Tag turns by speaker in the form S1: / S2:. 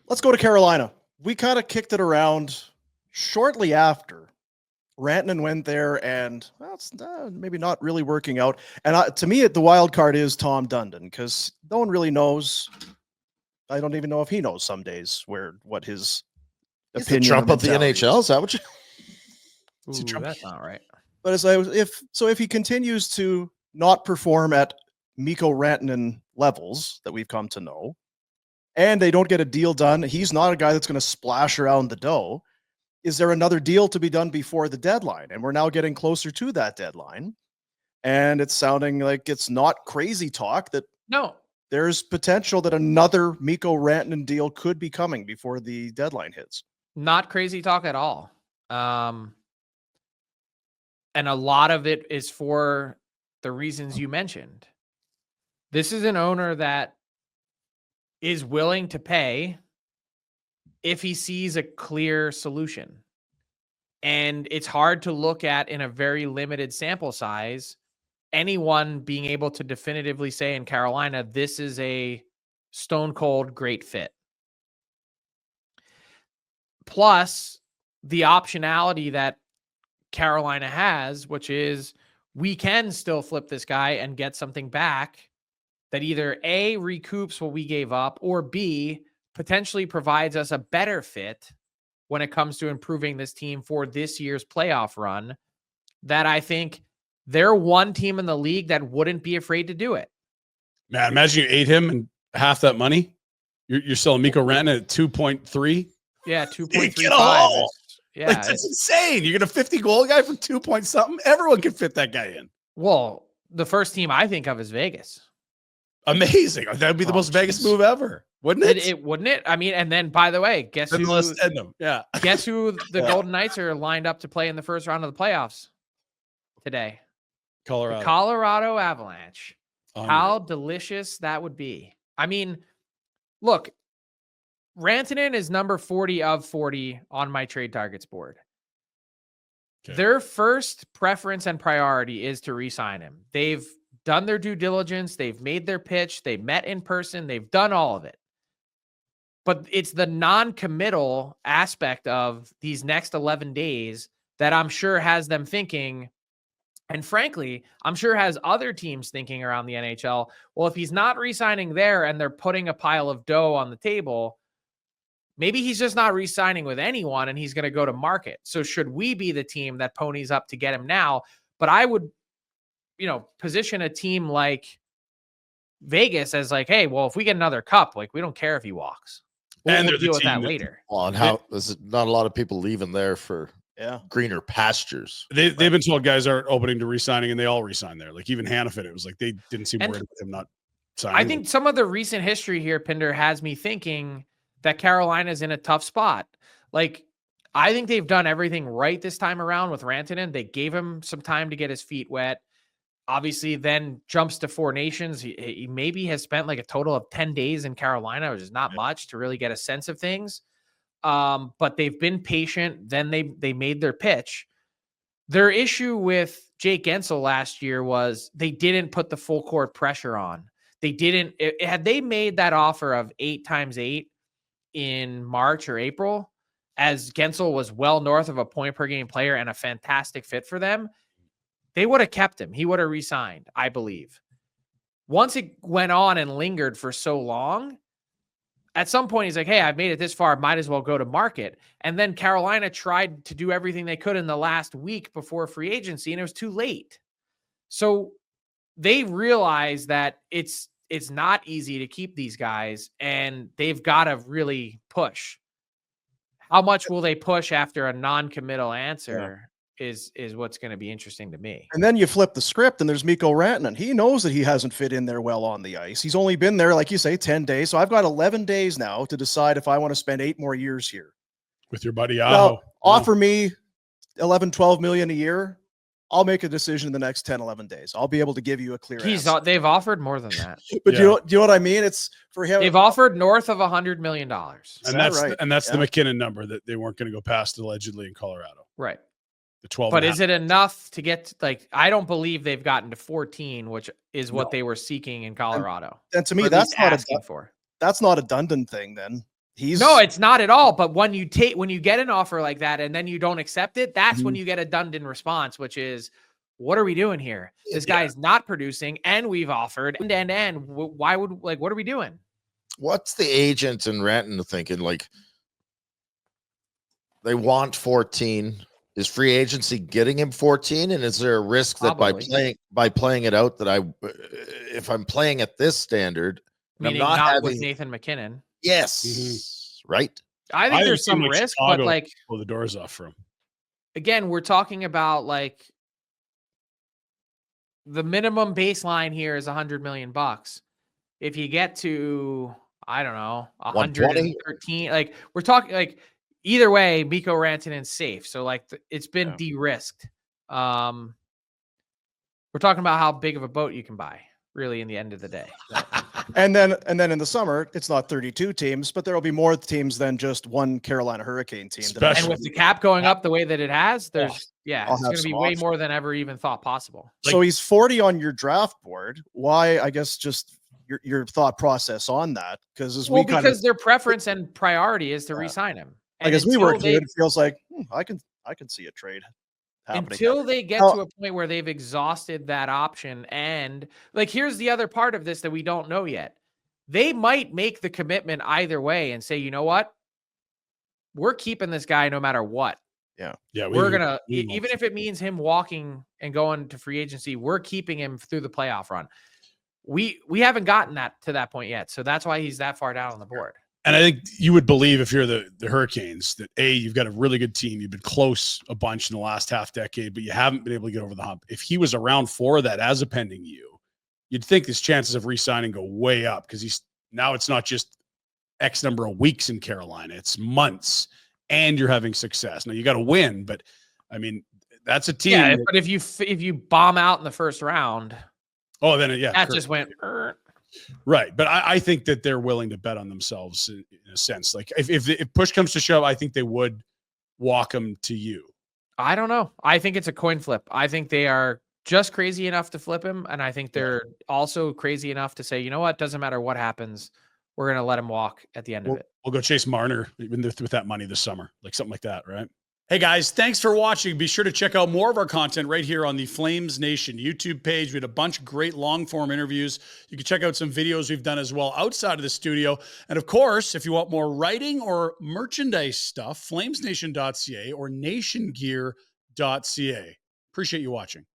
S1: Let's go to Carolina. We kind of kicked it around shortly after. Rantanen went there, and well, it's maybe not really working out. And to me, the wild card is Tom Dundon, because no one really knows. I don't even know if he knows some days what his opinion.
S2: The Trump of the NHL. Is that what you?
S3: Ooh, that's not right.
S1: But if he continues to not perform at Mikko Rantanen levels that we've come to know, and they don't get a deal done, he's not a guy that's going to splash around the dough. Is there another deal to be done before the deadline? And we're now getting closer to that deadline. And it's sounding like it's not crazy talk that there's potential that another Mikko Rantanen deal could be coming before the deadline hits.
S3: Not crazy talk at all. And a lot of it is for the reasons you mentioned. This is an owner that is willing to pay if he sees a clear solution. And it's hard to look at, in a very limited sample size, anyone being able to definitively say in Carolina, this is a stone cold great fit. Plus the optionality that Carolina has, which is we can still flip this guy and get something back that either A, recoups what we gave up, or B, potentially provides us a better fit when it comes to improving this team for this year's playoff run, that I think they're one team in the league that wouldn't be afraid to do it.
S4: Man, imagine you ate him and half that money. You're selling Mikko Rantanen at 2.3.
S3: Yeah, 2.35.
S4: Yeah, like, that's insane. You're going to 50-goal guy for 2 point something. Everyone can fit that guy in.
S3: Well, the first team I think of is Vegas.
S4: Amazing. That would be the most Vegas move ever. Wouldn't it?
S3: It wouldn't it? I mean, and then by the way, guess who the Golden Knights are lined up to play in the first round of the playoffs today?
S4: Colorado.
S3: The Colorado Avalanche. How delicious that would be. I mean, look, Rantanen is number 40 of 40 on my trade targets board. Okay. Their first preference and priority is to re-sign him. They've done their due diligence. They've made their pitch. They met in person. They've done all of it. But it's the non-committal aspect of these next 11 days that I'm sure has them thinking, and frankly, I'm sure has other teams thinking around the NHL, well, if he's not re-signing there and they're putting a pile of dough on the table, maybe he's just not re-signing with anyone and he's going to go to market. So should we be the team that ponies up to get him now? But I would, position a team like Vegas as like, hey, well, if we get another cup, like we don't care if he walks. We'll deal with that later.
S2: Well, and how there's not a lot of people leaving there for greener pastures.
S4: They've been told guys aren't opening to re-signing, and they all re-sign there. Like even Hannafin, it was like they didn't seem worried about him not signing.
S3: I think some of the recent history here, Pinder, has me thinking that Carolina's in a tough spot. Like, I think they've done everything right this time around with Rantanen. They gave him some time to get his feet wet. Obviously, then jumps to Four Nations. He maybe has spent like a total of 10 days in Carolina, which is not much to really get a sense of things. But they've been patient. Then they made their pitch. Their issue with Jake Guentzel last year was they didn't put the full court pressure on. They didn't. Had they made that offer of 8x8 in March or April, as Guentzel was well north of a point per game player and a fantastic fit for them, they would have kept him. He would have re-signed, I believe. Once it went on and lingered for so long, at some point he's like, hey, I've made it this far. Might as well go to market. And then Carolina tried to do everything they could in the last week before free agency, and it was too late. So they realize that it's not easy to keep these guys, and they've got to really push. How much will they push after a non-committal answer is what's going to be interesting to me.
S1: And then you flip the script, and there's Mikko Rantanen. He knows that he hasn't fit in there well on the ice. He's only been there, like you say, 10 days. So I've got 11 days now to decide if I want to spend 8 more years here.
S4: With your buddy Aho.
S1: Offer me 11, 12 million a year. I'll make a decision in the next 10, 11 days. I'll be able to give you a clear answer.
S3: They've offered more than that.
S1: But do you know what I mean? It's for him.
S3: They've offered north of $100 million.
S4: And that's the McKinnon number that they weren't going to go past allegedly in Colorado.
S3: Right.
S4: The 12.
S3: But is it enough to get I don't believe they've gotten to 14, which is what they were seeking in Colorado.
S1: And to me, that's not a Dundon thing then.
S3: No, it's not at all. But when you get an offer like that and then you don't accept it, that's when you get a Dundon response, which is, what are we doing here? This guy is not producing, and we've offered, and why would, what are we doing?
S2: What's the agent and Rantanen thinking? Like, they want 14. Is free agency getting him 14? And is there a risk that by playing it out that if I'm playing at this standard,
S3: meaning I'm not with Nathan McKinnon?
S2: Yes, right.
S3: I think there's some risk, but like,
S4: pull the doors off for him.
S3: Again, we're talking about like the minimum baseline here is $100 million. If you get to, I don't know, 113, like we're talking like either way, Mikko Rantanen's safe. So like it's been de-risked. We're talking about how big of a boat you can buy, really, in the end of the day.
S1: And then in the summer, it's not 32 teams, but there will be more teams than just one Carolina Hurricane team.
S3: And with the cap going up the way that it has, it's going to be way more than ever even thought possible.
S1: So he's 40 on your draft board. Why? I guess just your thought process on that, because
S3: their preference and priority is to re-sign him.
S1: And as we work here, it feels like I can see a trade happening.
S3: Until they get to a point where they've exhausted that option. And like, here's the other part of this that we don't know yet. They might make the commitment either way and say, you know what? We're keeping this guy no matter what.
S1: Yeah.
S3: We're going to, even if it means him walking and going to free agency, we're keeping him through the playoff run. We haven't gotten to that point yet. So that's why he's that far down on the board.
S4: And I think you would believe, if you're the Hurricanes, that you've got a really good team. You've been close a bunch in the last half decade, but you haven't been able to get over the hump. If he was around for that as a pending you'd think his chances of re-signing go way up, because now it's not just X number of weeks in Carolina, it's months, and you're having success. Now you got to win, but I mean, that's a team.
S3: Yeah, but if you bomb out in the first round,
S4: that
S3: just went.
S4: Right. But I think that they're willing to bet on themselves in a sense. Like if push comes to shove, I think they would walk him to you.
S3: I don't know. I think it's a coin flip. I think they are just crazy enough to flip him. And I think they're also crazy enough to say, you know what? Doesn't matter what happens. We're going to let him walk at the end of it.
S4: We'll go chase Marner with that money this summer, like something like that. Right. Hey guys, thanks for watching. Be sure to check out more of our content right here on the Flames Nation YouTube page. We had a bunch of great long form interviews. You can check out some videos we've done as well outside of the studio. And of course, if you want more writing or merchandise stuff, flamesnation.ca or nationgear.ca. Appreciate you watching.